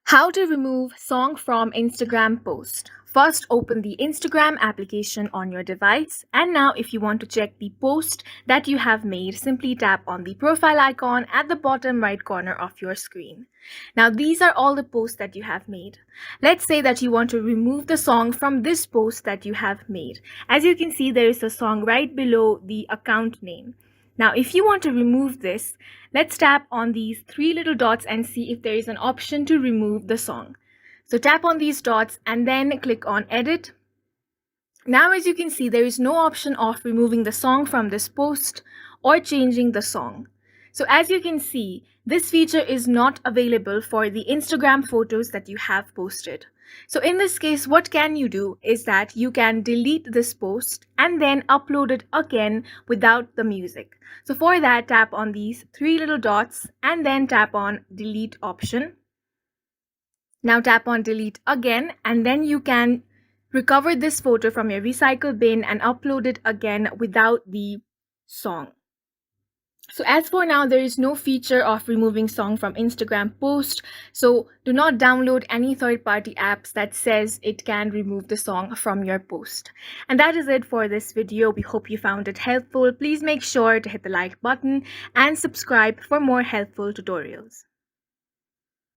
How to remove song from Instagram post. First, open the Instagram application on your device. And now, if you want to check the post that you have made, simply tap on the profile icon at the bottom right corner of your screen. Now, these are all the posts that you have made. Let's say that you want to remove the song from this post that you have made. As you can see, there is a song right below the account name. Now, if you want to remove this, let's tap on these three little dots and see if there is an option to remove the song. So tap on these dots and then click on Edit. Now, as you can see, there is no option of removing the song from this post or changing the song. So as you can see, this feature is not available for the Instagram photos that you have posted. So in this case, what can you do is that you can delete this post and then upload it again without the music. So for that, tap on these three little dots and then tap on Delete option. Now tap on Delete again, and then you can recover this photo from your recycle bin and upload it again without the song. So as for now, there is no feature of removing song from Instagram post. So do not download any third-party apps that says it can remove the song from your post. And that is it for this video. We hope you found it helpful. Please make sure to hit the like button and subscribe for more helpful tutorials.